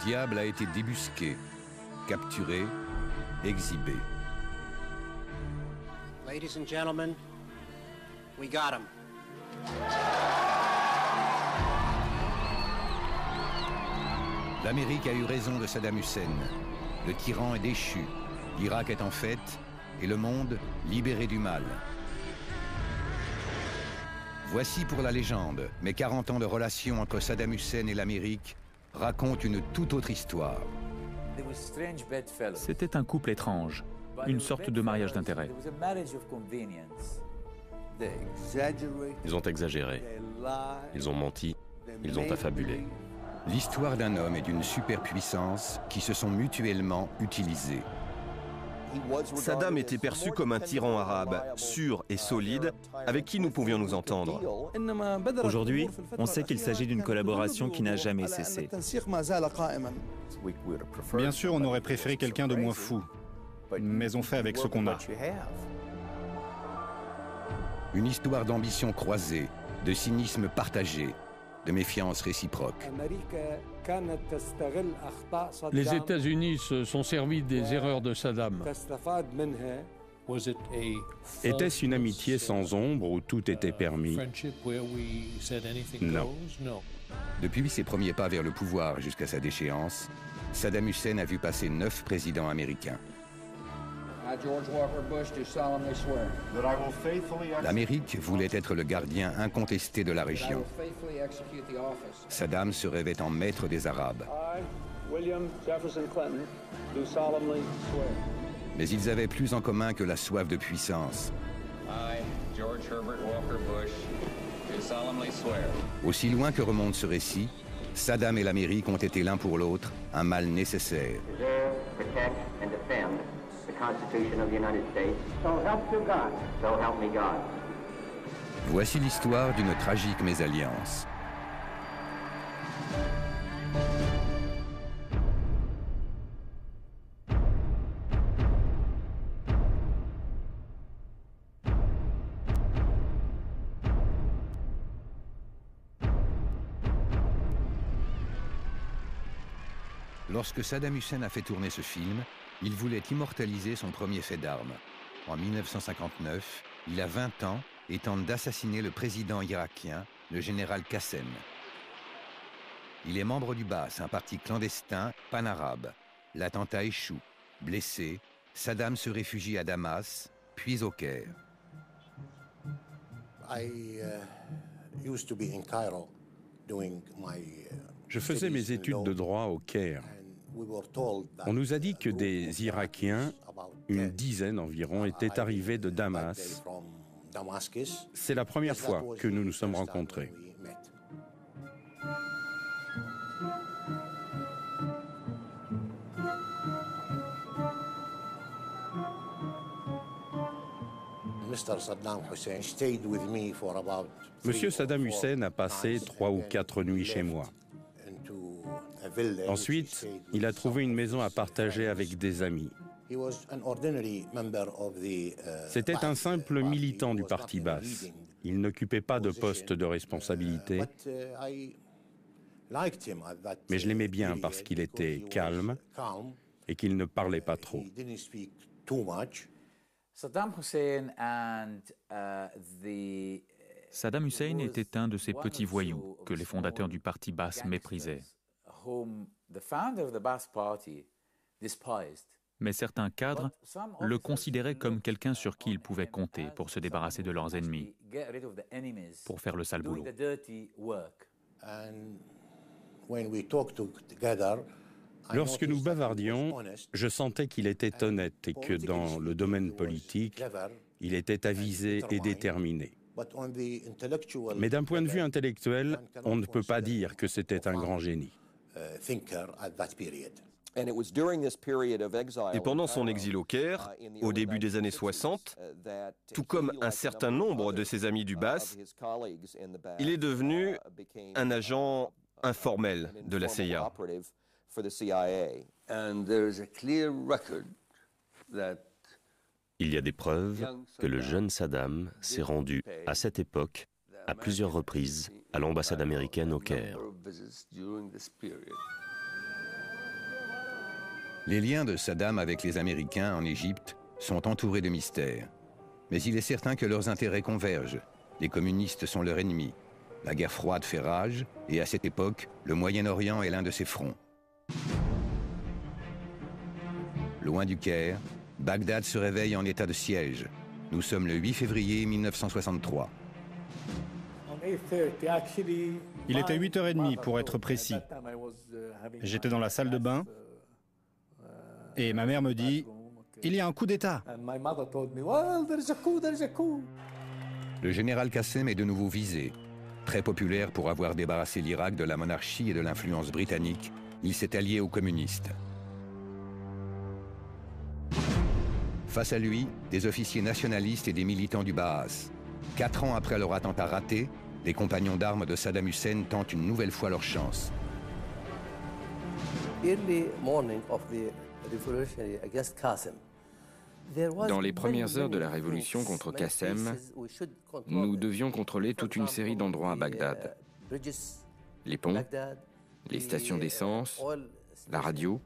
diable a été débusqué, capturé, exhibé. Ladies and gentlemen, we got him. L'Amérique a eu raison de Saddam Hussein. Le tyran est déchu, l'Irak est en fête et le monde libéré du mal. Voici pour la légende, mais 40 ans de relation entre Saddam Hussein et l'Amérique racontent une toute autre histoire. C'était un couple étrange, une sorte de mariage d'intérêt. Ils ont exagéré, ils ont menti, ils ont affabulé. L'histoire d'un homme et d'une superpuissance qui se sont mutuellement utilisés. Saddam était perçu comme un tyran arabe, sûr et solide, avec qui nous pouvions nous entendre. Aujourd'hui, on sait qu'il s'agit d'une collaboration qui n'a jamais cessé. Bien sûr, on aurait préféré quelqu'un de moins fou, mais on fait avec ce qu'on a. Une histoire d'ambition croisée, de cynisme partagé, de méfiance réciproque. Les États-Unis se sont servis des erreurs de Saddam. Était-ce une amitié sans ombre où tout était permis? Non. Depuis ses premiers pas vers le pouvoir jusqu'à sa déchéance, Saddam Hussein a vu passer 9 présidents américains. L'Amérique voulait être le gardien incontesté de la région. Saddam se rêvait en maître des Arabes. Mais ils avaient plus en commun que la soif de puissance. Aussi loin que remonte ce récit, Saddam et l'Amérique ont été l'un pour l'autre un mal nécessaire. Voici l'histoire d'une tragique mésalliance. Lorsque Saddam Hussein a fait tourner ce film, il voulait immortaliser son premier fait d'armes. En 1959, il a 20 ans et tente d'assassiner le président irakien, le général Qassem. Il est membre du Baas, un parti clandestin pan-arabe. L'attentat échoue. Blessé, Saddam se réfugie à Damas, puis au Caire. Je faisais mes études de droit au Caire. On nous a dit que des Irakiens, une dizaine environ, étaient arrivés de Damas. C'est la première fois que nous nous sommes rencontrés. Monsieur Saddam Hussein a passé 3 ou 4 nuits chez moi. Ensuite, il a trouvé une maison à partager avec des amis. C'était un simple militant du parti Baas. Il n'occupait pas de poste de responsabilité. Mais je l'aimais bien parce qu'il était calme et qu'il ne parlait pas trop. Saddam Hussein était un de ces petits voyous que les fondateurs du parti Baas méprisaient. Mais certains cadres le considéraient comme quelqu'un sur qui ils pouvaient compter pour se débarrasser de leurs ennemis, pour faire le sale boulot. Lorsque nous bavardions, je sentais qu'il était honnête et que dans le domaine politique, il était avisé et déterminé. Mais d'un point de vue intellectuel, on ne peut pas dire que c'était un grand génie. Et pendant son exil au Caire, au début des années 60, tout comme un certain nombre de ses amis du Baas, il est devenu un agent informel de la CIA. Il y a des preuves que le jeune Saddam s'est rendu à cette époque à plusieurs reprises à l'ambassade américaine au Caire. Les liens de Saddam avec les Américains en Égypte sont entourés de mystères. Mais il est certain que leurs intérêts convergent. Les communistes sont leur ennemi. La guerre froide fait rage, et à cette époque, le Moyen-Orient est l'un de ses fronts. Loin du Caire, Bagdad se réveille en état de siège. Nous sommes le 8 février 1963. Il était 8h30 pour être précis. J'étais dans la salle de bain et ma mère me dit « Il y a un coup d'État ». Le général Qassem est de nouveau visé. Très populaire pour avoir débarrassé l'Irak de la monarchie et de l'influence britannique, il s'est allié aux communistes. Face à lui, des officiers nationalistes et des militants du Baas. 4 ans après leur attentat raté, les compagnons d'armes de Saddam Hussein tentent une nouvelle fois leur chance. Dans les premières heures de la révolution contre Qassem, nous devions contrôler toute une série d'endroits à Bagdad. Les ponts, les stations d'essence, la radio.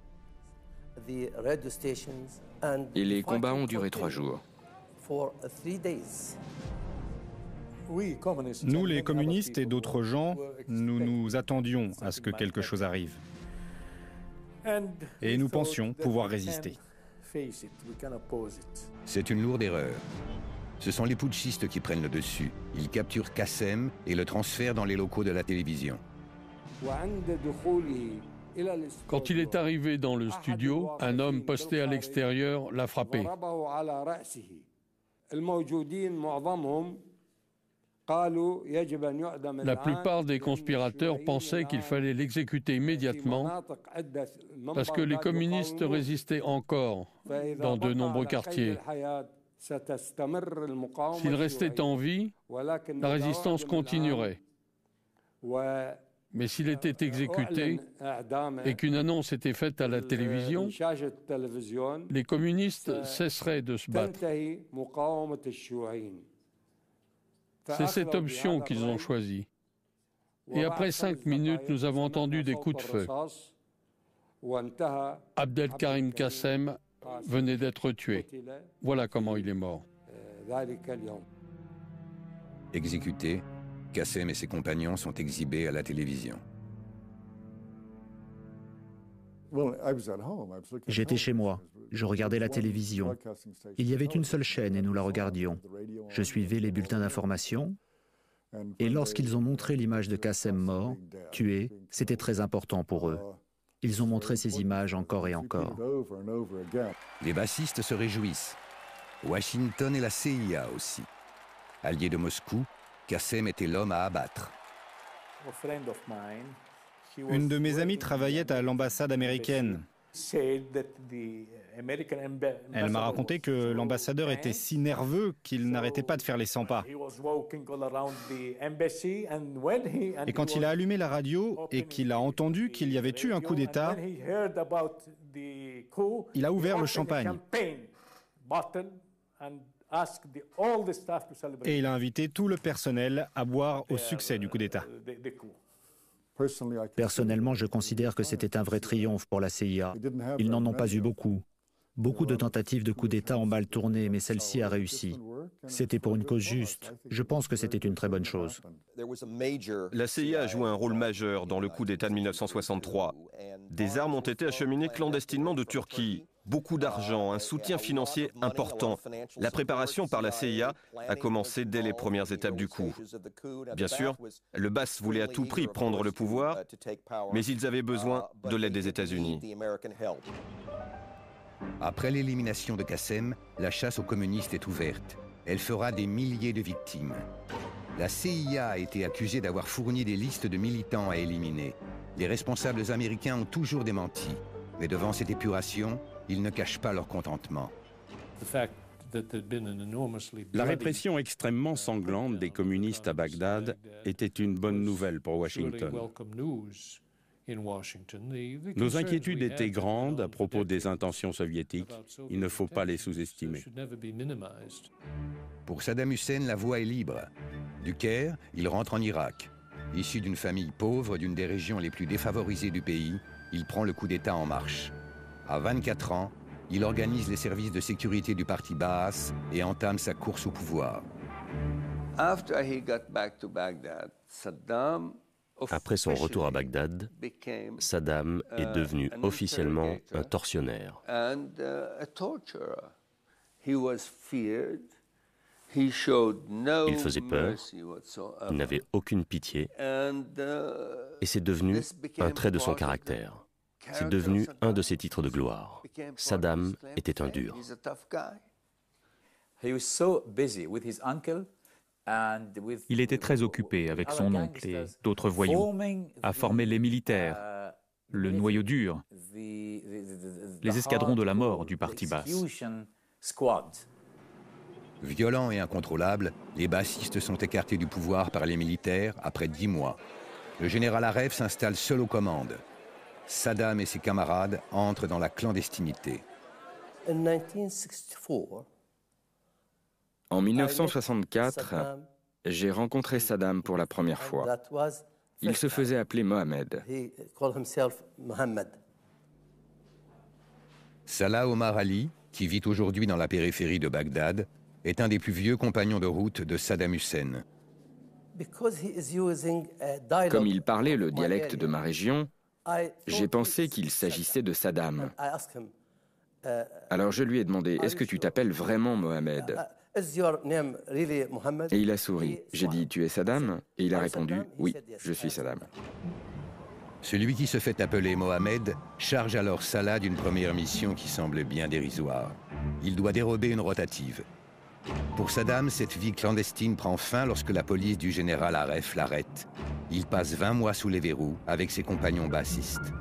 Et les combats ont duré 3 jours. Nous, les communistes et d'autres gens, nous nous attendions à ce que quelque chose arrive. Et nous pensions pouvoir résister. C'est une lourde erreur. Ce sont les putschistes qui prennent le dessus. Ils capturent Qassem et le transfèrent dans les locaux de la télévision. Quand il est arrivé dans le studio, un homme posté à l'extérieur l'a frappé. La plupart des conspirateurs pensaient qu'il fallait l'exécuter immédiatement parce que les communistes résistaient encore dans de nombreux quartiers. S'il restait en vie, la résistance continuerait. Mais s'il était exécuté et qu'une annonce était faite à la télévision, les communistes cesseraient de se battre. C'est cette option qu'ils ont choisie. Et après 5 minutes, nous avons entendu des coups de feu. Abdelkarim Qassem venait d'être tué. Voilà comment il est mort. Exécutés, Qassem et ses compagnons sont exhibés à la télévision. J'étais chez moi, je regardais la télévision. Il y avait une seule chaîne et nous la regardions. Je suivais les bulletins d'information et lorsqu'ils ont montré l'image de Qassem mort, tué, c'était très important pour eux. Ils ont montré ces images encore et encore. Les bassistes se réjouissent. Washington et la CIA aussi. Alliés de Moscou, Qassem était l'homme à abattre. Une de mes amies travaillait à l'ambassade américaine. Elle m'a raconté que l'ambassadeur était si nerveux qu'il n'arrêtait pas de faire les 100 pas. Et quand il a allumé la radio et qu'il a entendu qu'il y avait eu un coup d'État, il a ouvert le champagne. Et il a invité tout le personnel à boire au succès du coup d'État. Personnellement, je considère que c'était un vrai triomphe pour la CIA. Ils n'en ont pas eu beaucoup. Beaucoup de tentatives de coup d'État ont mal tourné, mais celle-ci a réussi. C'était pour une cause juste. Je pense que c'était une très bonne chose. La CIA a joué un rôle majeur dans le coup d'État de 1963. Des armes ont été acheminées clandestinement de Turquie. Beaucoup d'argent, un soutien financier important. La préparation par la CIA a commencé dès les premières étapes du coup. Bien sûr, le Baas voulait à tout prix prendre le pouvoir, mais ils avaient besoin de l'aide des États-Unis. Après l'élimination de Qassem, la chasse aux communistes est ouverte. Elle fera des milliers de victimes. La CIA a été accusée d'avoir fourni des listes de militants à éliminer. Les responsables américains ont toujours démenti. Mais devant cette épuration, ils ne cachent pas leur contentement. La répression extrêmement sanglante des communistes à Bagdad était une bonne nouvelle pour Washington. Nos inquiétudes étaient grandes à propos des intentions soviétiques. Il ne faut pas les sous-estimer. Pour Saddam Hussein, la voie est libre. Du Caire, il rentre en Irak. Issu d'une famille pauvre d'une des régions les plus défavorisées du pays, il prend le coup d'État en marche. À 24 ans, il organise les services de sécurité du parti Baas et entame sa course au pouvoir. Après son retour à Bagdad, Saddam est devenu officiellement un tortionnaire. Il faisait peur, il n'avait aucune pitié, et c'est devenu un trait de son caractère. C'est devenu un de ses titres de gloire. Saddam était un dur. Il était très occupé avec son oncle et d'autres voyous à former les militaires, le noyau dur, les escadrons de la mort du parti Baas. Violents et incontrôlables, les bassistes sont écartés du pouvoir par les militaires après 10 mois. Le général Aref s'installe seul aux commandes. Saddam et ses camarades entrent dans la clandestinité. En 1964, j'ai rencontré Saddam pour la première fois. Il se faisait appeler Mohamed. Salah Omar Ali, qui vit aujourd'hui dans la périphérie de Bagdad, est un des plus vieux compagnons de route de Saddam Hussein. Comme il parlait le dialecte de ma région, j'ai pensé qu'il s'agissait de Saddam. Alors je lui ai demandé, est-ce que tu t'appelles vraiment Mohamed? Et il a souri. J'ai dit, tu es Saddam? Et il a répondu, oui, je suis Saddam. Celui qui se fait appeler Mohamed charge alors Salah d'une première mission qui semble bien dérisoire. Il doit dérober une rotative. Pour Saddam, cette vie clandestine prend fin lorsque la police du général Aref l'arrête. Il passe 20 mois sous les verrous avec ses compagnons bassistes.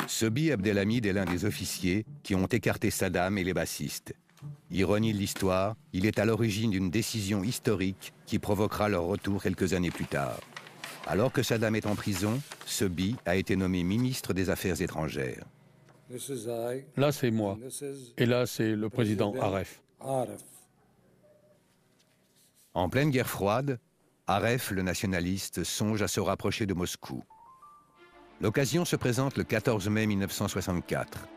Sobi Abdelhamid est l'un des officiers qui ont écarté Saddam et les bassistes. Ironie de l'histoire, il est à l'origine d'une décision historique qui provoquera leur retour quelques années plus tard. Alors que Saddam est en prison, Sobi a été nommé ministre des Affaires étrangères. Là, c'est moi. Et là, c'est le président Aref. En pleine guerre froide, Aref, le nationaliste, songe à se rapprocher de Moscou. L'occasion se présente le 14 mai 1964.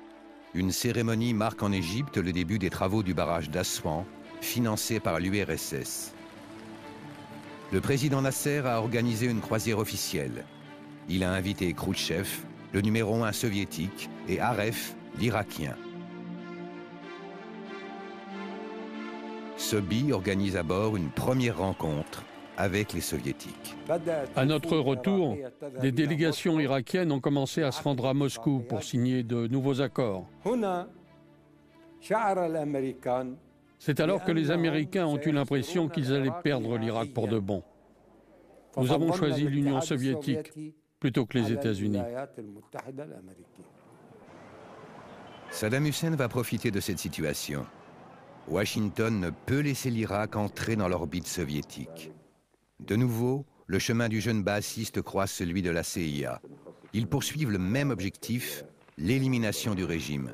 Une cérémonie marque en Égypte le début des travaux du barrage d'Assouan, financé par l'URSS. Le président Nasser a organisé une croisière officielle. Il a invité Khrouchtchev, le numéro 1 soviétique, et Aref, l'Irakien. Sobi organise à bord une première rencontre avec les soviétiques. À notre retour, des délégations irakiennes ont commencé à se rendre à Moscou pour signer de nouveaux accords. C'est alors que les Américains ont eu l'impression qu'ils allaient perdre l'Irak pour de bon. Nous avons choisi l'Union soviétique plutôt que les États-Unis. Saddam Hussein va profiter de cette situation. Washington ne peut laisser l'Irak entrer dans l'orbite soviétique. De nouveau, le chemin du jeune baathiste croise celui de la CIA. Ils poursuivent le même objectif, l'élimination du régime.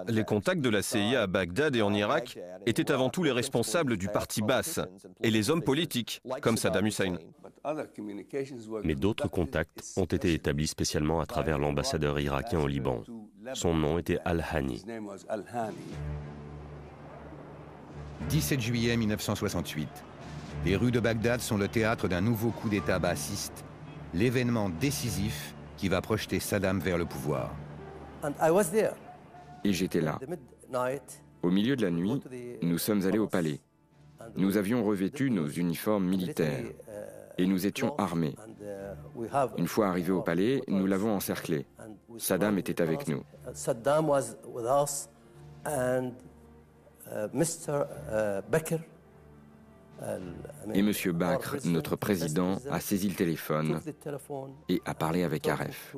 Les contacts de la CIA à Bagdad et en Irak étaient avant tout les responsables du parti Baas et les hommes politiques, comme Saddam Hussein. Mais d'autres contacts ont été établis spécialement à travers l'ambassadeur irakien au Liban. Son nom était Al-Hani. 17 juillet 1968. Les rues de Bagdad sont le théâtre d'un nouveau coup d'État baathiste, l'événement décisif qui va projeter Saddam vers le pouvoir. Et j'étais là. Au milieu de la nuit, nous sommes allés au palais. Nous avions revêtu nos uniformes militaires et nous étions armés. Une fois arrivés au palais, nous l'avons encerclé. Saddam était avec nous. Et M. Bakr, notre président, a saisi le téléphone et a parlé avec Aref.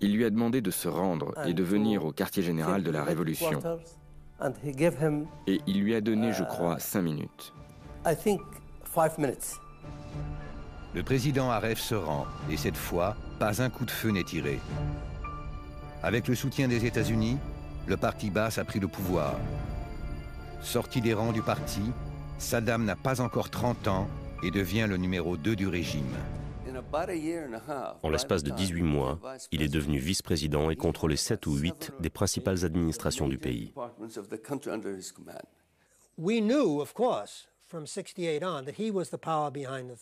Il lui a demandé de se rendre et de venir au quartier général de la Révolution. Et il lui a donné, je crois, 5 minutes. Le président Aref se rend, et cette fois, pas un coup de feu n'est tiré. Avec le soutien des États-Unis, le parti Baas a pris le pouvoir. Sorti des rangs du parti, Saddam n'a pas encore 30 ans et devient le numéro 2 du régime. En l'espace de 18 mois, il est devenu vice-président et contrôlait 7 ou 8 des principales administrations du pays.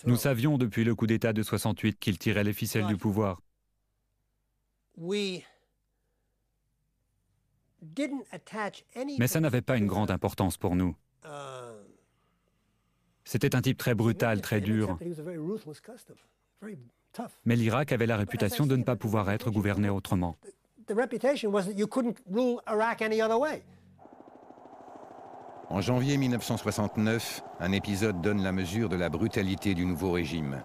Nous savions depuis le coup d'État de 68 qu'il tirait les ficelles du pouvoir. Mais ça n'avait pas une grande importance pour nous. C'était un type très brutal, très dur. Mais l'Irak avait la réputation de ne pas pouvoir être gouverné autrement. En janvier 1969, un épisode donne la mesure de la brutalité du nouveau régime.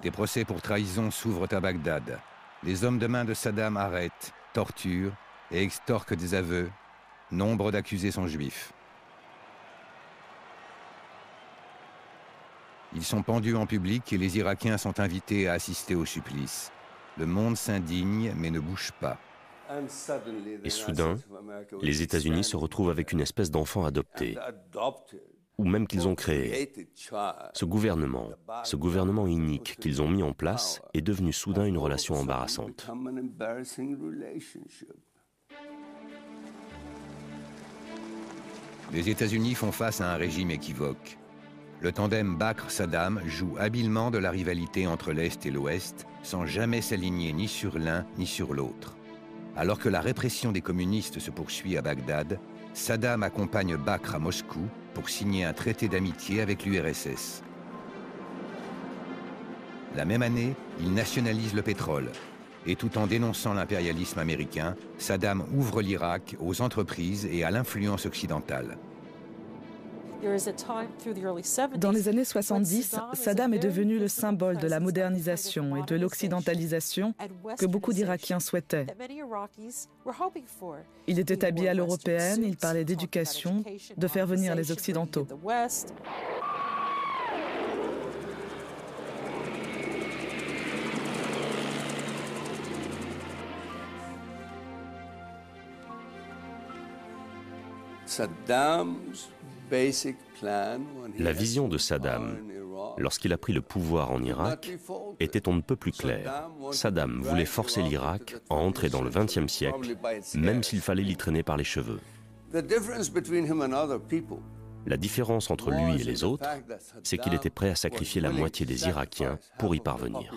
Des procès pour trahison s'ouvrent à Bagdad. Les hommes de main de Saddam arrêtent, torturent et extorquent des aveux. Nombre d'accusés sont juifs. Ils sont pendus en public et les Irakiens sont invités à assister au supplice. Le monde s'indigne mais ne bouge pas. Et soudain, les États-Unis se retrouvent avec une espèce d'enfant adopté, ou même qu'ils ont créé. Ce gouvernement inique qu'ils ont mis en place est devenu soudain une relation embarrassante. Les États-Unis font face à un régime équivoque. Le tandem Bakr-Saddam joue habilement de la rivalité entre l'Est et l'Ouest, sans jamais s'aligner ni sur l'un ni sur l'autre. Alors que la répression des communistes se poursuit à Bagdad, Saddam accompagne Bakr à Moscou pour signer un traité d'amitié avec l'URSS. La même année, il nationalise le pétrole. Et tout en dénonçant l'impérialisme américain, Saddam ouvre l'Irak aux entreprises et à l'influence occidentale. Dans les années 70, Saddam est devenu le symbole de la modernisation et de l'occidentalisation que beaucoup d'Irakiens souhaitaient. Il était habillé à l'européenne, il parlait d'éducation, de faire venir les Occidentaux. La vision de Saddam, lorsqu'il a pris le pouvoir en Irak, était on ne peut plus claire. Saddam voulait forcer l'Irak à entrer dans le XXe siècle, même s'il fallait l'y traîner par les cheveux. La différence entre lui et les autres, c'est qu'il était prêt à sacrifier la moitié des Irakiens pour y parvenir.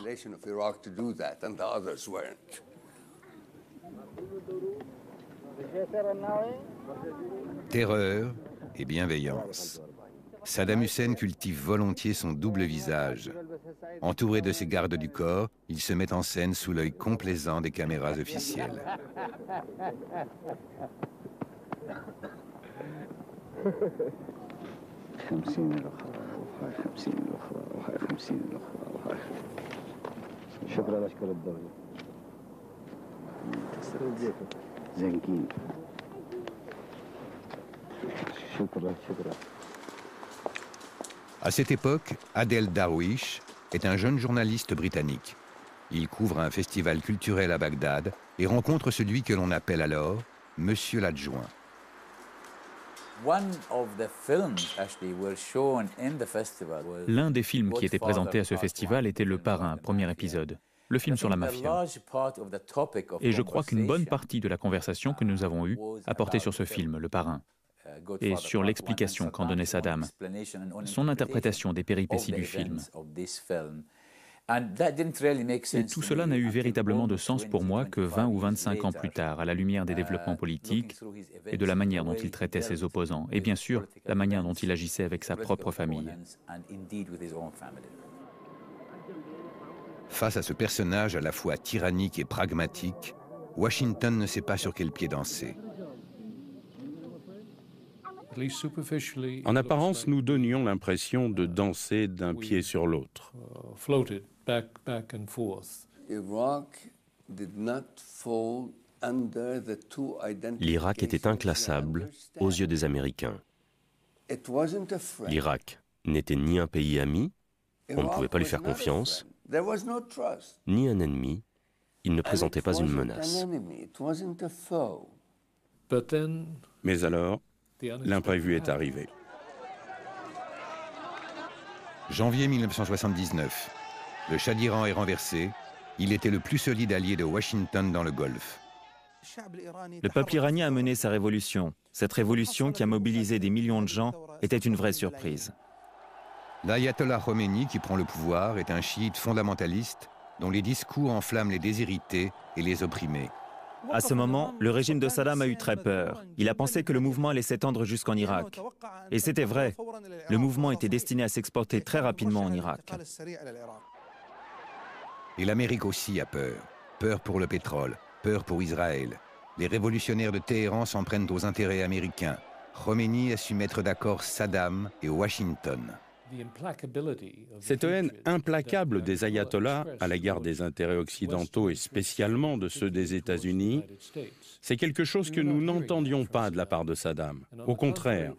Terreur et bienveillance. Saddam Hussein cultive volontiers son double visage. Entouré de ses gardes du corps, il se met en scène sous l'œil complaisant des caméras officielles. À cette époque, Adel Darwish est un jeune journaliste britannique. Il couvre un festival culturel à Bagdad et rencontre celui que l'on appelle alors Monsieur l'Adjoint. L'un des films qui était présenté à ce festival était Le Parrain, premier épisode, le film sur la mafia. Et je crois qu'une bonne partie de la conversation que nous avons eue a porté sur ce film, Le Parrain, et sur l'explication qu'en donnait Saddam, son interprétation des péripéties du film. Et tout cela n'a eu véritablement de sens pour moi que 20 ou 25 ans plus tard, à la lumière des développements politiques et de la manière dont il traitait ses opposants, et bien sûr, la manière dont il agissait avec sa propre famille. Face à ce personnage à la fois tyrannique et pragmatique, Washington ne sait pas sur quel pied danser. En apparence, nous donnions l'impression de danser d'un pied sur l'autre. L'Irak était inclassable aux yeux des Américains. L'Irak n'était ni un pays ami, on ne pouvait pas lui faire confiance, ni un ennemi, il ne présentait pas une menace. Mais alors, L'imprévu est arrivé. Janvier 1979. Le Shah d'Iran est renversé. Il était le plus solide allié de Washington dans le Golfe. Le peuple iranien a mené sa révolution. Cette révolution qui a mobilisé des millions de gens était une vraie surprise. L'ayatollah Khomeini, qui prend le pouvoir, est un chiite fondamentaliste dont les discours enflamment les déshérités et les opprimés. À ce moment, le régime de Saddam a eu très peur. Il a pensé que le mouvement allait s'étendre jusqu'en Irak. Et c'était vrai. Le mouvement était destiné à s'exporter très rapidement en Irak. Et l'Amérique aussi a peur. Peur pour le pétrole, peur pour Israël. Les révolutionnaires de Téhéran s'en prennent aux intérêts américains. Khomeini a su mettre d'accord Saddam et Washington. Cette haine implacable des ayatollahs à l'égard des intérêts occidentaux et spécialement de ceux des États-Unis, c'est quelque chose que nous n'entendions pas de la part de Saddam. Au contraire,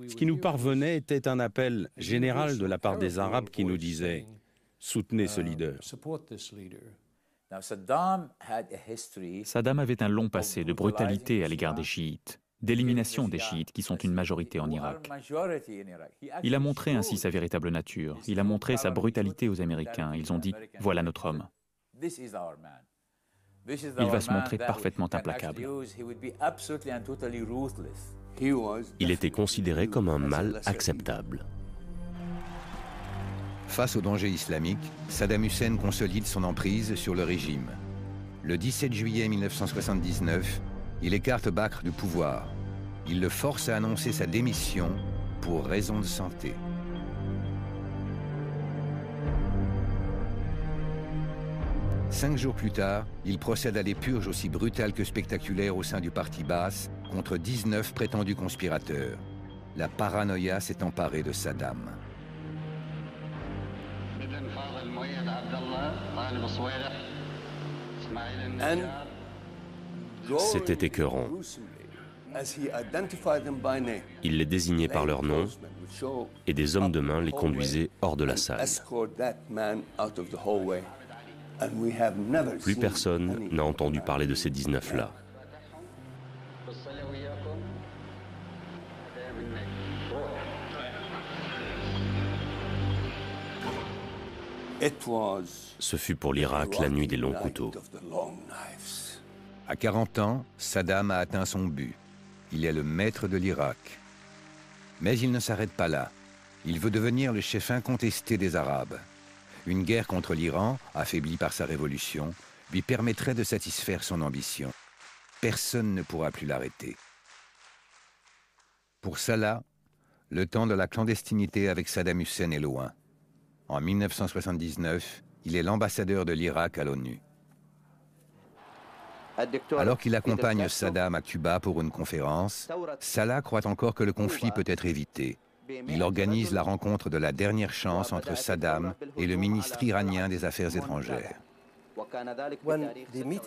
ce qui nous parvenait était un appel général de la part des Arabes qui nous disait « Soutenez ce leader ». Saddam avait un long passé de brutalité à l'égard des chiites, d'élimination des chiites qui sont une majorité en Irak. Il a montré ainsi sa véritable nature. Il a montré sa brutalité aux Américains. Ils ont dit « Voilà notre homme ». Il va se montrer parfaitement implacable. Il était considéré comme un mal acceptable. Face au danger islamique, Saddam Hussein consolide son emprise sur le régime. Le 17 juillet 1979, il écarte Bakr du pouvoir. Il le force à annoncer sa démission pour raison de santé. Cinq jours plus tard, il procède à des purges aussi brutales que spectaculaires au sein du parti Baas contre 19 prétendus conspirateurs. La paranoïa s'est emparée de Saddam. C'était écœurant. Il les désignait par leur nom et des hommes de main les conduisaient hors de la salle. Plus personne n'a entendu parler de ces 19-là. Ce fut pour l'Irak la nuit des longs couteaux. À 40 ans, Saddam a atteint son but. Il est le maître de l'Irak. Mais il ne s'arrête pas là. Il veut devenir le chef incontesté des Arabes. Une guerre contre l'Iran, affaibli par sa révolution, lui permettrait de satisfaire son ambition. Personne ne pourra plus l'arrêter. Pour Salah, le temps de la clandestinité avec Saddam Hussein est loin. En 1979, il est l'ambassadeur de l'Irak à l'ONU. Alors qu'il accompagne Saddam à Cuba pour une conférence, Salah croit encore que le conflit peut être évité. Il organise la rencontre de la dernière chance entre Saddam et le ministre iranien des Affaires étrangères.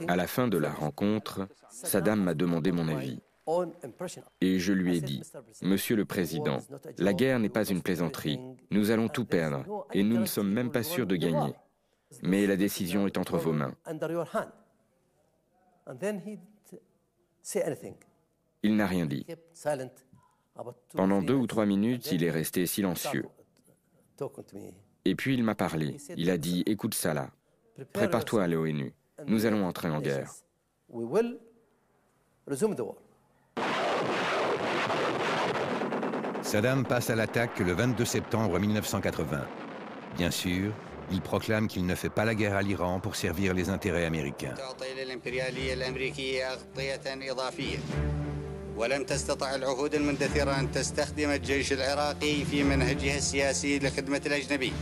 À la fin de la rencontre, Saddam m'a demandé mon avis. Et je lui ai dit, « Monsieur le Président, la guerre n'est pas une plaisanterie. Nous allons tout perdre et nous ne sommes même pas sûrs de gagner. Mais la décision est entre vos mains. » Il n'a rien dit. Pendant 2 ou 3 minutes, il est resté silencieux. Et puis il m'a parlé. Il a dit, « Écoute Salah, prépare-toi à aller à l'ONU. Nous allons entrer en guerre. » Saddam passe à l'attaque le 22 septembre 1980. Bien sûr, il proclame qu'il ne fait pas la guerre à l'Iran pour servir les intérêts américains. ولم تستطع العهود المندثرة أن تستخدم الجيش العراقي في منهجها السياسي لخدمة الأجنبي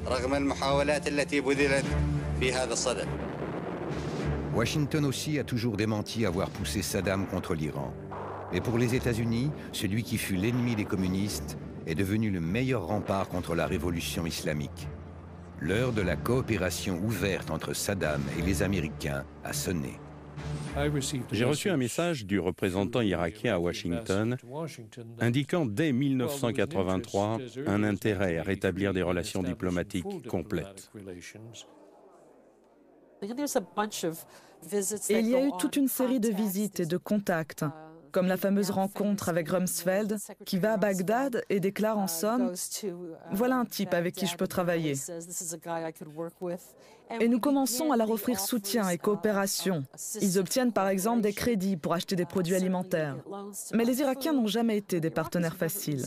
رغم المحاولات التي بذلت في هذا الصدد. Washington aussi a toujours démenti avoir poussé Saddam contre l'Iran. Mais pour les États-Unis, celui qui fut l'ennemi des communistes est devenu le meilleur rempart contre la révolution islamique. L'heure de la coopération ouverte entre Saddam et les Américains a sonné. J'ai reçu un message du représentant irakien à Washington indiquant dès 1983 un intérêt à rétablir des relations diplomatiques complètes. Et il y a eu toute une série de visites et de contacts. comme la fameuse rencontre avec Rumsfeld, qui va à Bagdad et déclare en somme « Voilà un type avec qui je peux travailler ». Et nous commençons à leur offrir soutien et coopération. Ils obtiennent par exemple des crédits pour acheter des produits alimentaires. Mais les Irakiens n'ont jamais été des partenaires faciles.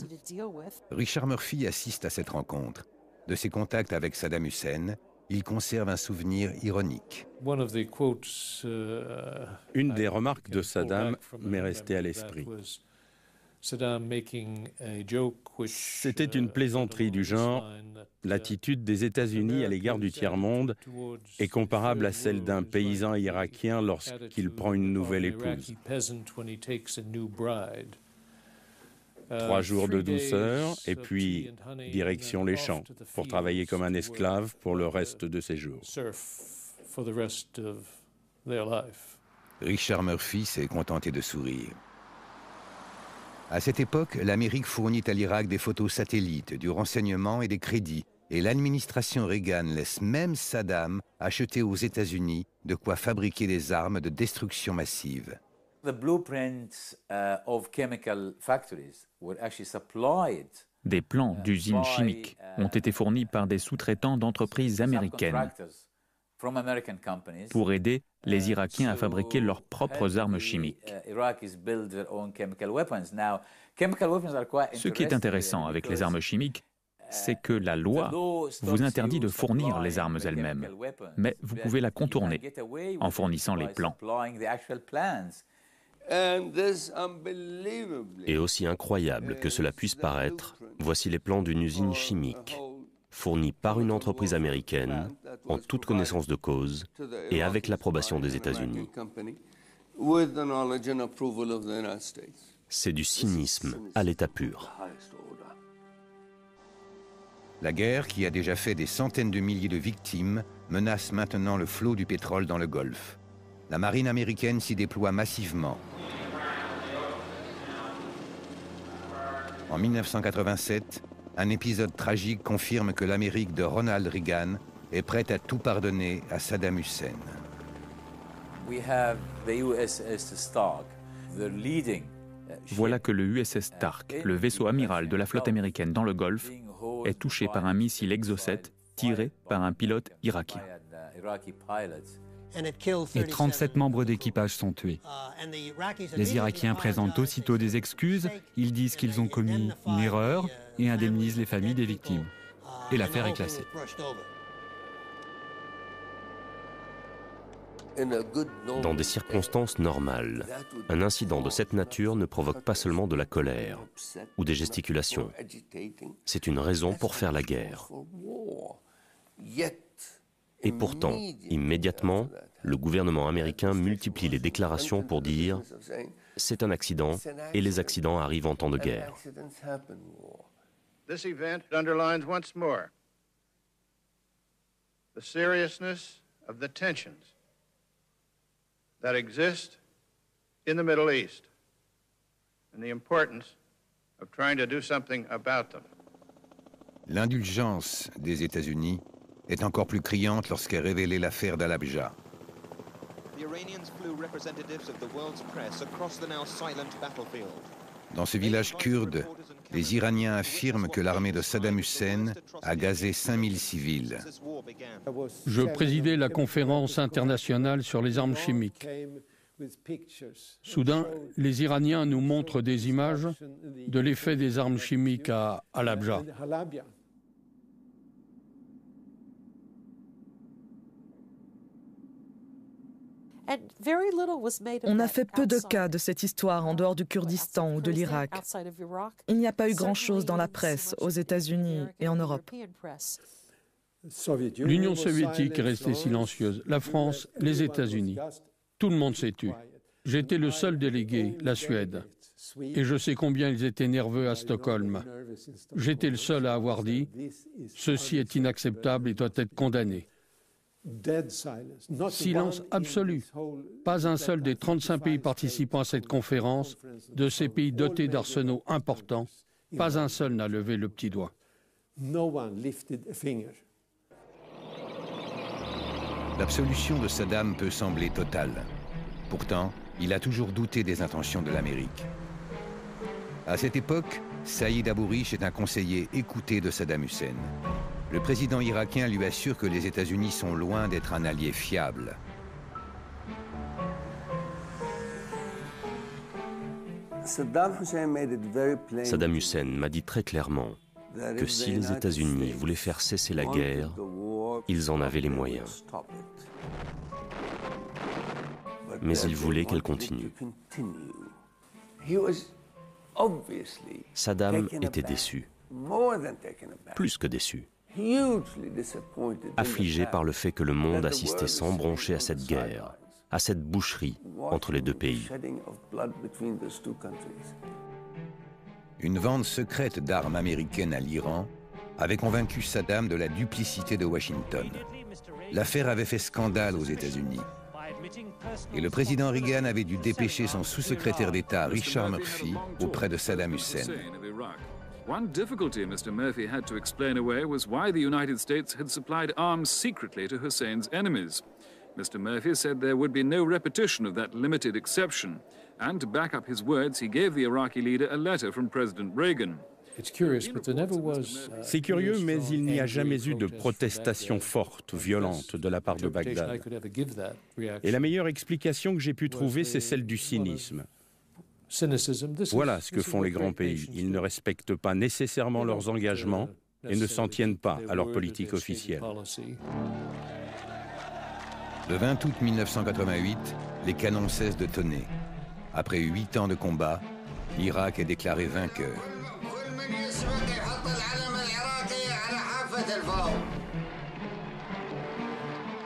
Richard Murphy assiste à cette rencontre. De ses contacts avec Saddam Hussein, il conserve un souvenir ironique. Une des remarques de Saddam m'est restée à l'esprit. C'était une plaisanterie du genre « L'attitude des États-Unis à l'égard du tiers-monde est comparable à celle d'un paysan irakien lorsqu'il prend une nouvelle épouse. » 3 jours de douceur et puis direction les champs pour travailler comme un esclave pour le reste de ses jours. Richard Murphy s'est contenté de sourire. À cette époque, l'Amérique fournit à l'Irak des photos satellites, du renseignement et des crédits, et l'administration Reagan laisse même Saddam acheter aux États-Unis de quoi fabriquer des armes de destruction massive. Des plans d'usines chimiques ont été fournis par des sous-traitants d'entreprises américaines pour aider les Irakiens à fabriquer leurs propres armes chimiques. Ce qui est intéressant avec les armes chimiques, c'est que la loi vous interdit de fournir les armes elles-mêmes, mais vous pouvez la contourner en fournissant les plans. Et aussi incroyable que cela puisse paraître, voici les plans d'une usine chimique, fournie par une entreprise américaine, en toute connaissance de cause, et avec l'approbation des États-Unis. C'est du cynisme à l'état pur. La guerre, qui a déjà fait des centaines de milliers de victimes, menace maintenant le flot du pétrole dans le Golfe. La marine américaine s'y déploie massivement. En 1987, un épisode tragique confirme que l'Amérique de Ronald Reagan est prête à tout pardonner à Saddam Hussein. Voilà que le USS Stark, le vaisseau amiral de la flotte américaine dans le Golfe, est touché par un missile Exocet tiré par un pilote irakien. Et 37 membres d'équipage sont tués. Les Irakiens présentent aussitôt des excuses, ils disent qu'ils ont commis une erreur et indemnisent les familles des victimes. Et l'affaire est classée. Dans des circonstances normales, un incident de cette nature ne provoque pas seulement de la colère ou des gesticulations. C'est une raison pour faire la guerre. Et pourtant, immédiatement, le gouvernement américain multiplie les déclarations pour dire « c'est un accident et les accidents arrivent en temps de guerre ». This event underlines once more the seriousness of the tensions that exist in the Middle East and the importance of trying to do something about them. L'indulgence des États-Unis est encore plus criante lorsqu'est révélée l'affaire d'Al-Habja. Dans ce village kurde, les Iraniens affirment que l'armée de Saddam Hussein a gazé 5000 civils. Je présidais la conférence internationale sur les armes chimiques. Soudain, les Iraniens nous montrent des images de l'effet des armes chimiques à Al-Habja. On a fait peu de cas de cette histoire en dehors du Kurdistan ou de l'Irak. Il n'y a pas eu grand-chose dans la presse, aux États-Unis et en Europe. L'Union soviétique est restée silencieuse. La France, les États-Unis. Tout le monde s'est tu. J'étais le seul délégué, la Suède. Et je sais combien ils étaient nerveux à Stockholm. J'étais le seul à avoir dit « Ceci est inacceptable et doit être condamné ». Silence absolu. Pas un seul des 35 pays participants à cette conférence, de ces pays dotés d'arsenaux importants, pas un seul n'a levé le petit doigt. L'absolution de Saddam peut sembler totale. Pourtant, il a toujours douté des intentions de l'Amérique. À cette époque, Saïd Abourish est un conseiller écouté de Saddam Hussein. Le président irakien lui assure que les États-Unis sont loin d'être un allié fiable. Saddam Hussein m'a dit très clairement que si les États-Unis voulaient faire cesser la guerre, ils en avaient les moyens. Mais il voulait qu'elle continue. Saddam était déçu, plus que déçu, affligé par le fait que le monde assistait sans broncher à cette guerre, à cette boucherie entre les deux pays. Une vente secrète d'armes américaines à l'Iran avait convaincu Saddam de la duplicité de Washington. L'affaire avait fait scandale aux États-Unis. Et le président Reagan avait dû dépêcher son sous-secrétaire d'État Richard Murphy auprès de Saddam Hussein. One difficulty Mr. Murphy had to explain away was why the United States had supplied arms secretly to Hussein's enemies. Mr. Murphy said there would be no repetition of that limited exception, and to back up his words, he gave the Iraqi leader a letter from President Reagan. C'est curieux, mais il n'y a jamais eu de protestation forte, violente de la part de Bagdad. Et la meilleure explication que j'ai pu trouver, c'est celle du cynisme. Voilà ce que font les grands pays. Ils ne respectent pas nécessairement leurs engagements et ne s'en tiennent pas à leur politique officielle. Le 20 août 1988, les canons cessent de tonner. Après 8 ans de combat, l'Irak est déclaré vainqueur.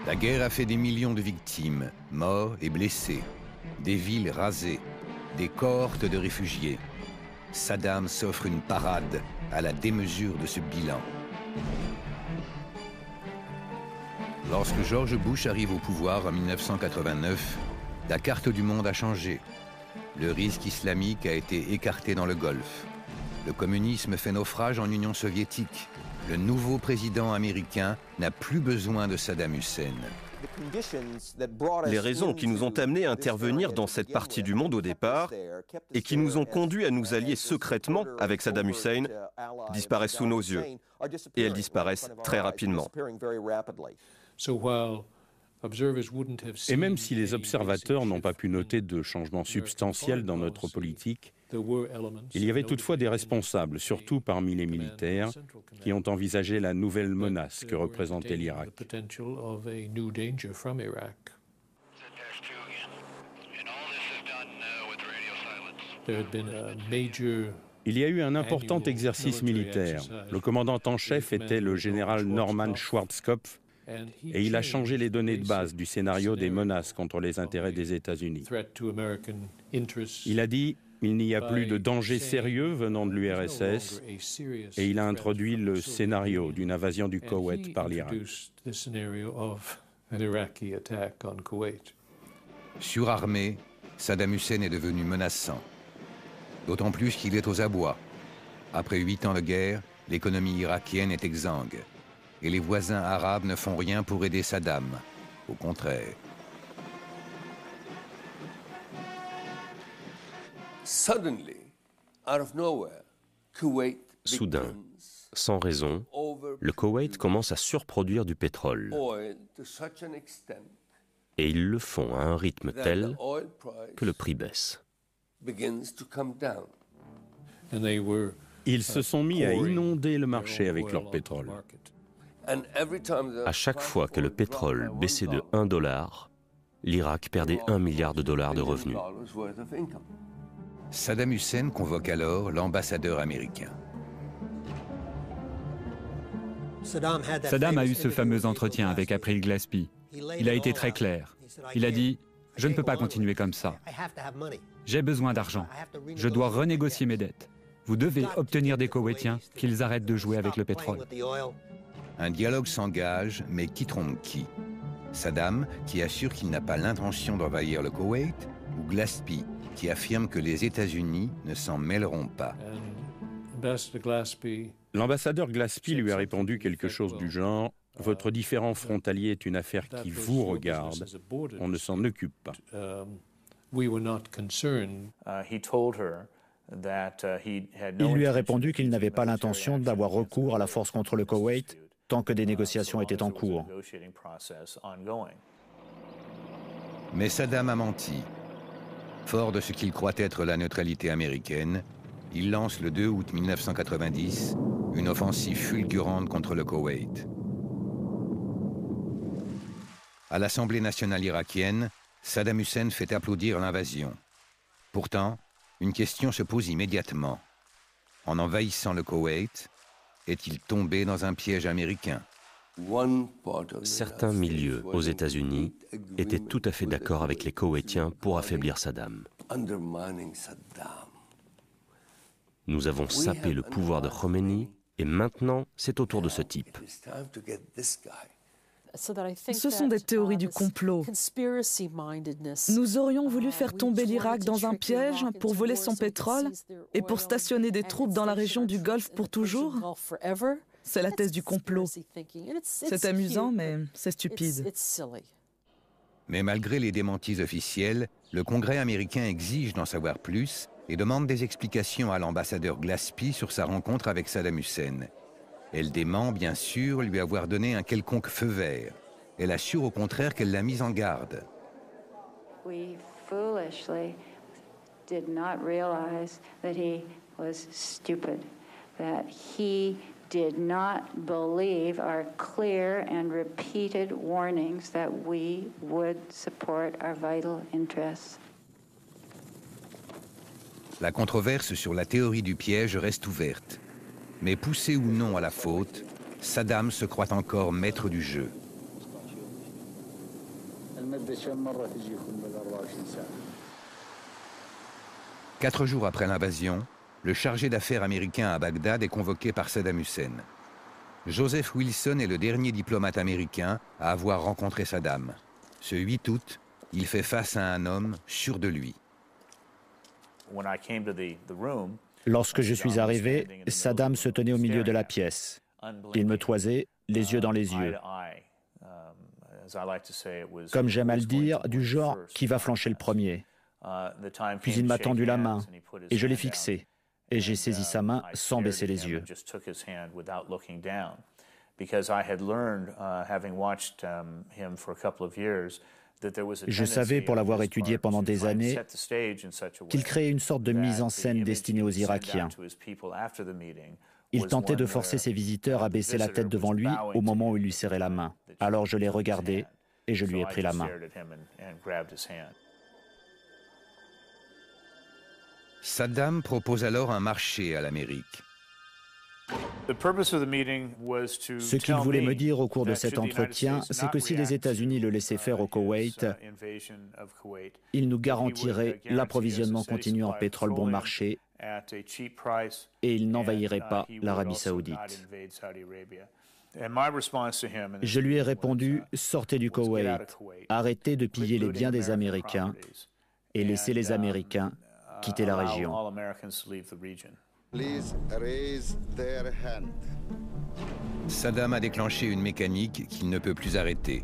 La guerre a fait des millions de victimes, morts et blessés, des villes rasées, des cohortes de réfugiés. Saddam s'offre une parade à la démesure de ce bilan. Lorsque George Bush arrive au pouvoir en 1989, la carte du monde a changé. Le risque islamique a été écarté dans le Golfe. Le communisme fait naufrage en Union soviétique. Le nouveau président américain n'a plus besoin de Saddam Hussein. Les raisons qui nous ont amenés à intervenir dans cette partie du monde au départ et qui nous ont conduits à nous allier secrètement avec Saddam Hussein disparaissent sous nos yeux. Et elles disparaissent très rapidement. Et même si les observateurs n'ont pas pu noter de changements substantiels dans notre politique, il y avait toutefois des responsables, surtout parmi les militaires, qui ont envisagé la nouvelle menace que représentait l'Irak. Il y a eu un important exercice militaire. Le commandant en chef était le général Norman Schwarzkopf, et il a changé les données de base du scénario des menaces contre les intérêts des États-Unis. Il a dit « Il n'y a plus de danger sérieux venant de l'URSS » et il a introduit le scénario d'une invasion du Koweït par l'Irak. Surarmé, Saddam Hussein est devenu menaçant. D'autant plus qu'il est aux abois. Après 8 ans de guerre, l'économie irakienne est exsangue. Et les voisins arabes ne font rien pour aider Saddam. Au contraire. Soudain, sans raison, le Koweït commence à surproduire du pétrole. Et ils le font à un rythme tel que le prix baisse. Ils se sont mis à inonder le marché avec leur pétrole. À chaque fois que le pétrole baissait de $1, l'Irak perdait $1 milliard de revenus. Saddam Hussein convoque alors l'ambassadeur américain. Saddam a eu ce fameux entretien avec April Glaspie. Il a été très clair. Il a dit « Je ne peux pas continuer comme ça. J'ai besoin d'argent. Je dois renégocier mes dettes. Vous devez obtenir des Koweïtiens qu'ils arrêtent de jouer avec le pétrole. » Un dialogue s'engage, mais qui trompe qui? Saddam, qui assure qu'il n'a pas l'intention d'envahir le Koweït, ou Glaspie, qui affirme que les États-Unis ne s'en mêleront pas. L'ambassadeur Glaspie lui a répondu quelque chose du genre « Votre différend frontalier est une affaire qui vous regarde, on ne s'en occupe pas. » Il lui a répondu qu'il n'avait pas l'intention d'avoir recours à la force contre le Koweït tant que des négociations étaient en cours. Mais Saddam a menti. Fort de ce qu'il croit être la neutralité américaine, il lance le 2 août 1990 une offensive fulgurante contre le Koweït. À l'Assemblée nationale irakienne, Saddam Hussein fait applaudir l'invasion. Pourtant, une question se pose immédiatement. En envahissant le Koweït, est-il tombé dans un piège américain? Certains milieux aux États-Unis étaient tout à fait d'accord avec les Koweïtiens pour affaiblir Saddam. Nous avons sapé le pouvoir de Khomeini et maintenant c'est au tour de ce type. Ce sont des théories du complot. Nous aurions voulu faire tomber l'Irak dans un piège pour voler son pétrole et pour stationner des troupes dans la région du Golfe pour toujours. C'est la thèse du complot. C'est amusant, mais c'est stupide. Mais malgré les démentis officiels, le Congrès américain exige d'en savoir plus et demande des explications à l'ambassadeur Gillespie sur sa rencontre avec Saddam Hussein. Elle dément, bien sûr, lui avoir donné un quelconque feu vert. Elle assure au contraire qu'elle l'a mise en garde. We foolishly did not realize that he was stupid, that he did not believe our clear and repeated warnings that we would support our vital interests. La controverse sur la théorie du piège reste ouverte. Mais poussé ou non à la faute, Saddam se croit encore maître du jeu. Quatre jours après l'invasion, le chargé d'affaires américain à Bagdad est convoqué par Saddam Hussein. Joseph Wilson est le dernier diplomate américain à avoir rencontré Saddam. Ce 8 août, il fait face à un homme sûr de lui. Lorsque je suis arrivé, Saddam se tenait au milieu de la pièce. Il me toisait, les yeux dans les yeux. Comme j'aime à le dire, du genre qui va flancher le premier. Puis il m'a tendu la main et je l'ai fixée. Et j'ai saisi sa main sans baisser les yeux. Je savais, pour l'avoir étudié pendant des années, qu'il créait une sorte de mise en scène destinée aux Irakiens. Il tentait de forcer ses visiteurs à baisser la tête devant lui au moment où il lui serrait la main. Alors je l'ai regardé et je lui ai pris la main. Saddam propose alors un marché à l'Amérique. Ce qu'il voulait me dire au cours de cet entretien, c'est que si les États-Unis le laissaient faire au Koweït, il nous garantirait l'approvisionnement continu en pétrole bon marché et il n'envahirait pas l'Arabie saoudite. Je lui ai répondu, sortez du Koweït, arrêtez de piller les biens des Américains et laissez les Américains quitter la région. Saddam a déclenché une mécanique qu'il ne peut plus arrêter.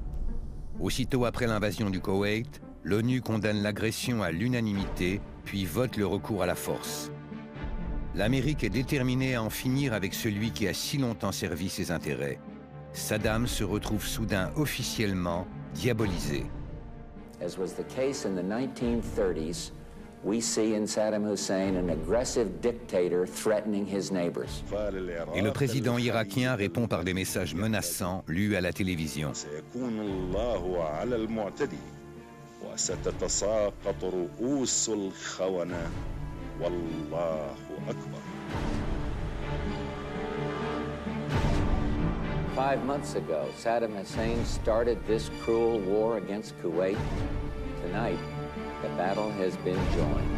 Aussitôt après l'invasion du Koweït, l'ONU condamne l'agression à l'unanimité, puis vote le recours à la force. L'Amérique est déterminée à en finir avec celui qui a si longtemps servi ses intérêts. Saddam se retrouve soudain officiellement diabolisé. As was the case in the 1930s, we see in Saddam Hussein an aggressive dictator threatening his neighbors. Et le président irakien répond par des messages menaçants lus à la télévision. 5 months ago, Saddam Hussein started this cruel war against Kuwait. Tonight, the battle has been joined.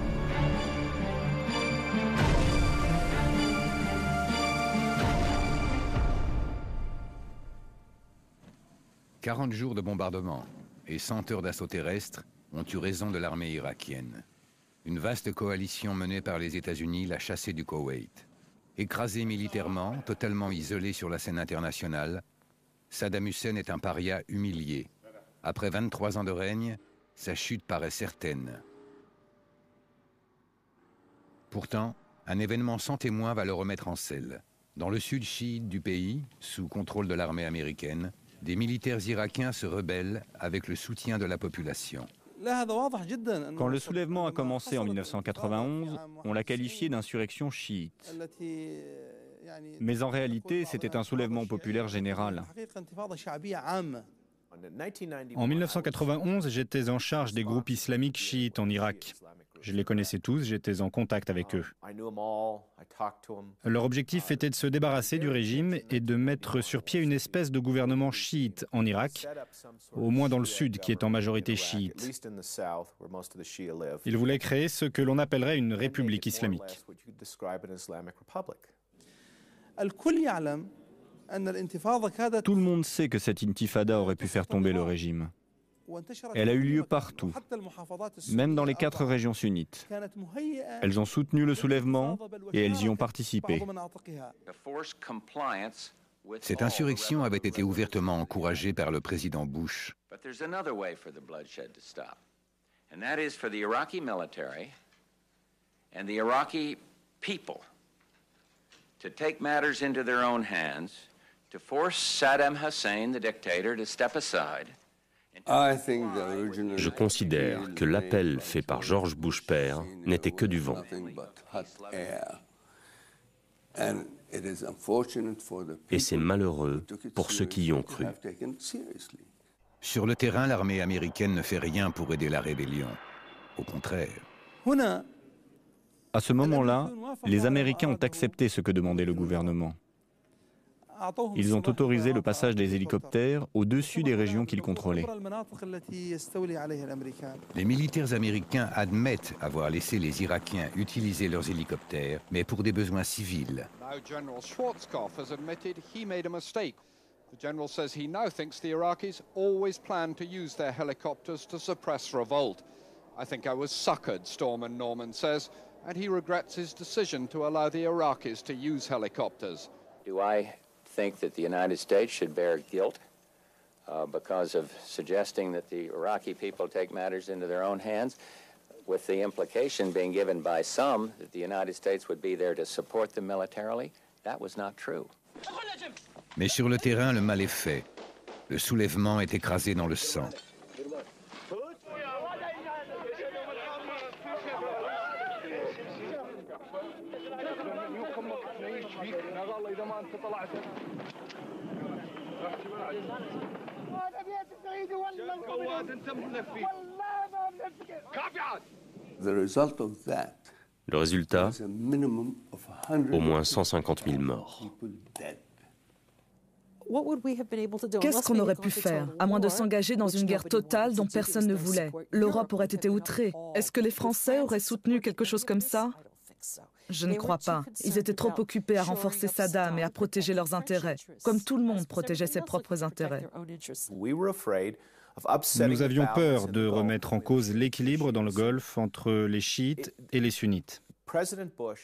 « 40 jours de bombardement et 100 heures d'assaut terrestre ont eu raison de l'armée irakienne. Une vaste coalition menée par les États-Unis l'a chassé du Koweït. Écrasé militairement, totalement isolé sur la scène internationale, Saddam Hussein est un paria humilié. Après 23 ans de règne, sa chute paraît certaine. Pourtant, un événement sans témoin va le remettre en selle. Dans le sud chiite du pays, sous contrôle de l'armée américaine, des militaires irakiens se rebellent avec le soutien de la population. Quand le soulèvement a commencé en 1991, on l'a qualifié d'insurrection chiite. Mais en réalité, c'était un soulèvement populaire général. En 1991, j'étais en charge des groupes islamiques chiites en Irak. Je les connaissais tous, j'étais en contact avec eux. Leur objectif était de se débarrasser du régime et de mettre sur pied une espèce de gouvernement chiite en Irak, au moins dans le sud, qui est en majorité chiite. Ils voulaient créer ce que l'on appellerait une république islamique. Tout le monde sait que cette intifada aurait pu faire tomber le régime. Elle a eu lieu partout, même dans les 4 régions sunnites. Elles ont soutenu le soulèvement et elles y ont participé. Cette insurrection avait été ouvertement encouragée par le président Bush. To take matters into their own hands, to force Saddam Hussein, the dictator, to step aside. Je considère que l'appel fait par George Bush père n'était que du vent. Et c'est malheureux pour ceux qui y ont cru. Sur le terrain, l'armée américaine ne fait rien pour aider la rébellion. Au contraire. À ce moment-là, les Américains ont accepté ce que demandait le gouvernement. Ils ont autorisé le passage des hélicoptères au-dessus des régions qu'ils contrôlaient. Les militaires américains admettent avoir laissé les Irakiens utiliser leurs hélicoptères, mais pour des besoins civils. The general says he now thinks the Iraqis always planned to use their helicopters to suppress revolt. I think I was suckered, Storman Norman says, and he regrets his decision to allow the Iraqis to use helicopters. Do I think that the United States should bear guilt because of suggesting that the Iraqi people take matters into their own hands, with the implication being given by some that the United States would be there to support them militarily? That was not true. Mais sur le terrain, le mal est fait. Le soulèvement est écrasé dans le sang. Le résultat, au moins 150 000 morts. Qu'est-ce qu'on aurait pu faire, à moins de s'engager dans une guerre totale dont personne ne voulait? L'Europe aurait été outrée. Est-ce que les Français auraient soutenu quelque chose comme ça? Je ne crois pas. Ils étaient trop occupés à renforcer Saddam et à protéger leurs intérêts, comme tout le monde protégeait ses propres intérêts. Nous avions peur de remettre en cause l'équilibre dans le Golfe entre les chiites et les sunnites.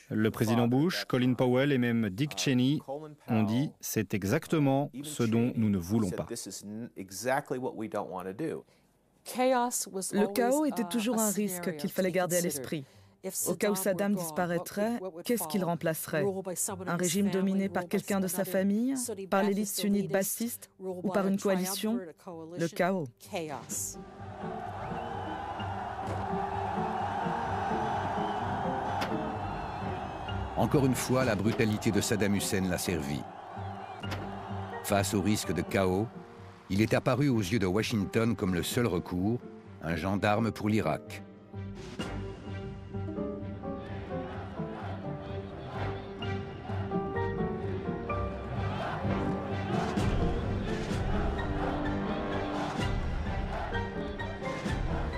Le président Bush, Colin Powell et même Dick Cheney ont dit « c'est exactement ce dont nous ne voulons pas ». Le chaos était toujours un risque qu'il fallait garder à l'esprit. Au cas où Saddam disparaîtrait, qu'est-ce qu'il remplacerait? Un régime dominé par quelqu'un de sa famille, par l'élite sunnite bassiste ou par une coalition? Le chaos. Encore une fois, la brutalité de Saddam Hussein l'a servi. Face au risque de chaos, il est apparu aux yeux de Washington comme le seul recours, un gendarme pour l'Irak.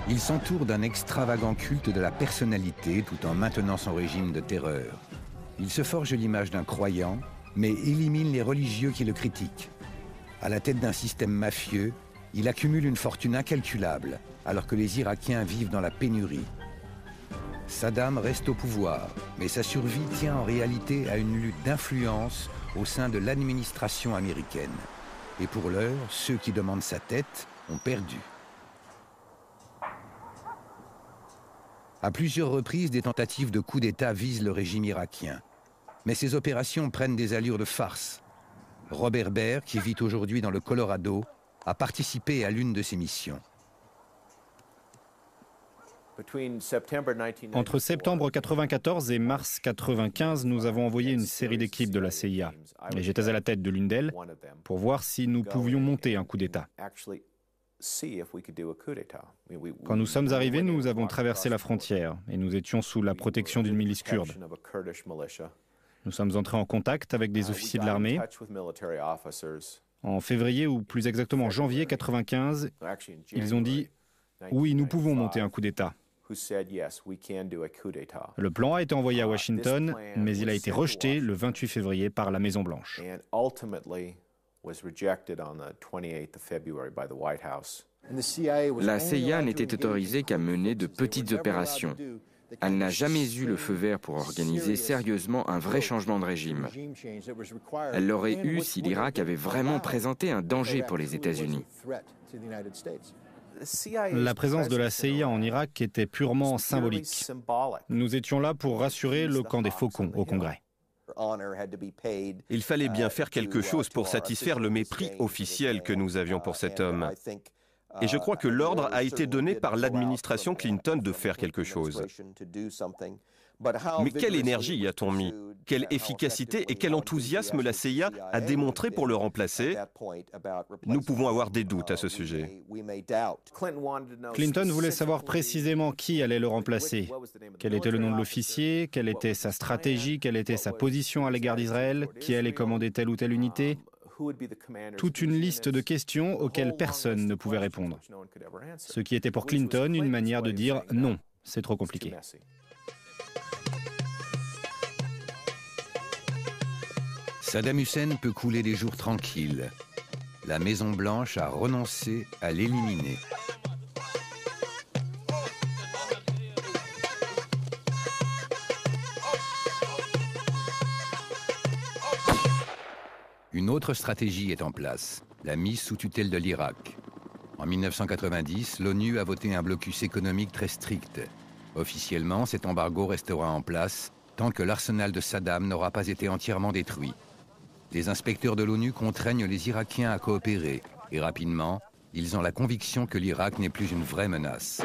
Il s'entoure d'un extravagant culte de la personnalité tout en maintenant son régime de terreur. Il se forge l'image d'un croyant, mais élimine les religieux qui le critiquent. À la tête d'un système mafieux, il accumule une fortune incalculable, alors que les Irakiens vivent dans la pénurie. Saddam reste au pouvoir, mais sa survie tient en réalité à une lutte d'influence au sein de l'administration américaine. Et pour l'heure, ceux qui demandent sa tête ont perdu. À plusieurs reprises, des tentatives de coup d'État visent le régime irakien. Mais ces opérations prennent des allures de farce. Robert Baer, qui vit aujourd'hui dans le Colorado, a participé à l'une de ces missions. Entre septembre 1994 et mars 1995, nous avons envoyé une série d'équipes de la CIA. Et j'étais à la tête de l'une d'elles pour voir si nous pouvions monter un coup d'État. Quand nous sommes arrivés, nous avons traversé la frontière et nous étions sous la protection d'une milice kurde. Nous sommes entrés en contact avec des officiers de l'armée. En février, ou plus exactement janvier 1995, ils ont dit « Oui, nous pouvons monter un coup d'État ». Le plan a été envoyé à Washington, mais il a été rejeté le 28 février par la Maison-Blanche. La CIA n'était autorisée qu'à mener de petites opérations. Elle n'a jamais eu le feu vert pour organiser sérieusement un vrai changement de régime. Elle l'aurait eu si l'Irak avait vraiment présenté un danger pour les États-Unis. La présence de la CIA en Irak était purement symbolique. Nous étions là pour rassurer le camp des faucons au Congrès. Il fallait bien faire quelque chose pour satisfaire le mépris officiel que nous avions pour cet homme. Et je crois que l'ordre a été donné par l'administration Clinton de faire quelque chose. Mais quelle énergie y a-t-on mis? Quelle efficacité et quel enthousiasme la CIA a démontré pour le remplacer? Nous pouvons avoir des doutes à ce sujet. Clinton voulait savoir précisément qui allait le remplacer. Quel était le nom de l'officier? Quelle était sa stratégie? Quelle était sa position à l'égard d'Israël? Qui allait commander telle ou telle unité? Toute une liste de questions auxquelles personne ne pouvait répondre. Ce qui était pour Clinton une manière de dire non, c'est trop compliqué. Saddam Hussein peut couler des jours tranquilles. La Maison-Blanche a renoncé à l'éliminer. Une autre stratégie est en place, la mise sous tutelle de l'Irak. En 1990, l'ONU a voté un blocus économique très strict. Officiellement, cet embargo restera en place tant que l'arsenal de Saddam n'aura pas été entièrement détruit. Les inspecteurs de l'ONU contraignent les Irakiens à coopérer et rapidement, ils ont la conviction que l'Irak n'est plus une vraie menace.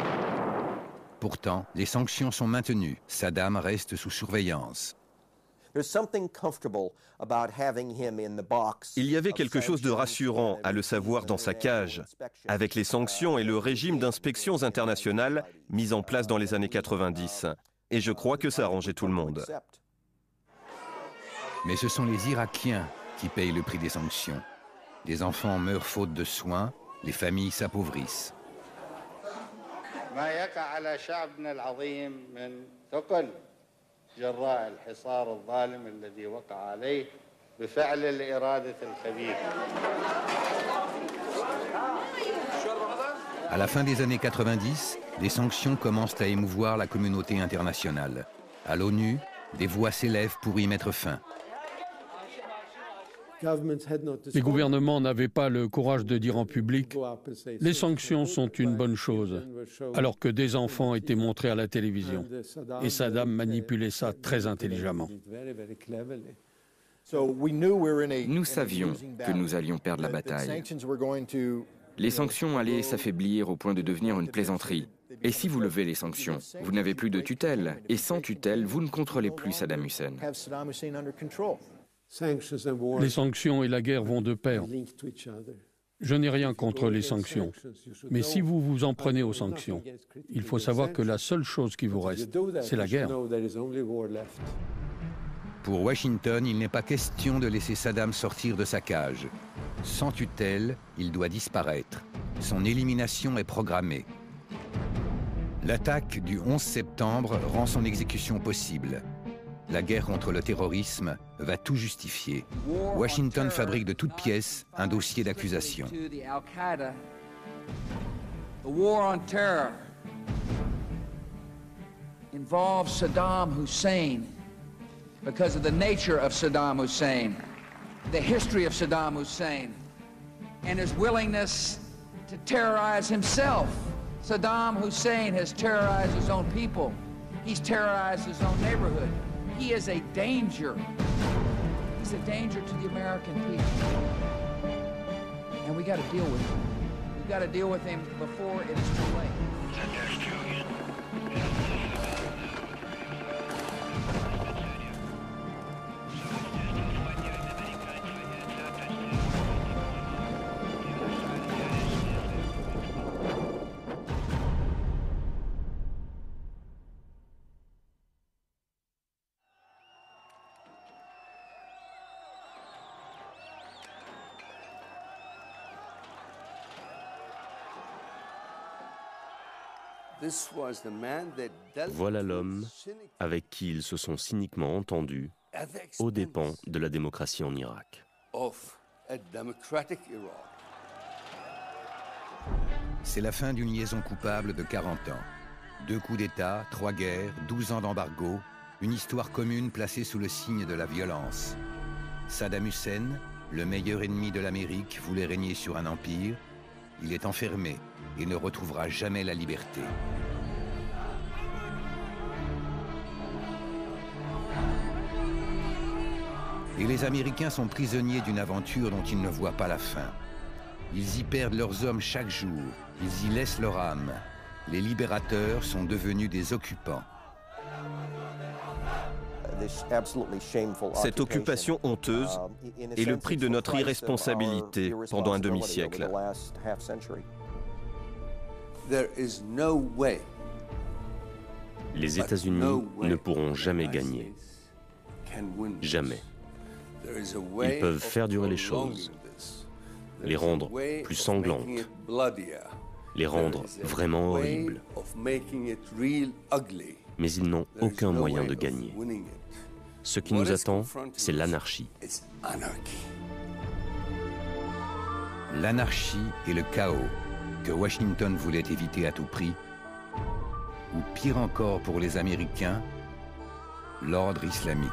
Pourtant, les sanctions sont maintenues. Saddam reste sous surveillance. Il y avait quelque chose de rassurant à le savoir dans sa cage, avec les sanctions et le régime d'inspections internationales mis en place dans les années 90. Et je crois que ça arrangeait tout le monde. Mais ce sont les Irakiens qui payent le prix des sanctions. Les enfants meurent faute de soins, les familles s'appauvrissent. À la fin des années 90, les sanctions commencent à émouvoir la communauté internationale. À l'ONU, des voix s'élèvent pour y mettre fin. Les gouvernements n'avaient pas le courage de dire en public « Les sanctions sont une bonne chose », alors que des enfants étaient montrés à la télévision. Et Saddam manipulait ça très intelligemment. Nous savions que nous allions perdre la bataille. Les sanctions allaient s'affaiblir au point de devenir une plaisanterie. Et si vous levez les sanctions, vous n'avez plus de tutelle. Et sans tutelle, vous ne contrôlez plus Saddam Hussein. Les sanctions et la guerre vont de pair. Je n'ai rien contre les sanctions. Mais si vous vous en prenez aux sanctions, il faut savoir que la seule chose qui vous reste, c'est la guerre. Pour Washington, il n'est pas question de laisser Saddam sortir de sa cage. Sans tutelle, il doit disparaître. Son élimination est programmée. L'attaque du 11 septembre rend son exécution possible. La guerre contre le terrorisme va tout justifier. Washington fabrique de toutes pièces un dossier d'accusation. The war on terror involves Saddam Hussein because of the nature of Saddam Hussein, the history of Saddam Hussein, and his willingness to terrorize himself. Saddam Hussein has terrorized his own people. He's terrorized his own neighborhood. He is a danger. He's a danger to the American people. And we got to deal with him. We've got to deal with him before it is too late. Voilà l'homme avec qui ils se sont cyniquement entendus aux dépens de la démocratie en Irak. C'est la fin d'une liaison coupable de 40 ans. 2 coups d'État, 3 guerres, 12 ans d'embargo, une histoire commune placée sous le signe de la violence. Saddam Hussein, le meilleur ennemi de l'Amérique, voulait régner sur un empire. Il est enfermé et ne retrouvera jamais la liberté. Et les Américains sont prisonniers d'une aventure dont ils ne voient pas la fin. Ils y perdent leurs hommes chaque jour, ils y laissent leur âme. Les libérateurs sont devenus des occupants. Cette occupation honteuse est le prix de notre irresponsabilité pendant un demi-siècle. Les États-Unis ne pourront jamais gagner. Jamais. Ils peuvent faire durer les choses, les rendre plus sanglantes, les rendre vraiment horribles. Mais ils n'ont aucun moyen de gagner. Ce qui nous attend, c'est l'anarchie. L'anarchie et le chaos que Washington voulait éviter à tout prix, ou pire encore pour les Américains, l'ordre islamique.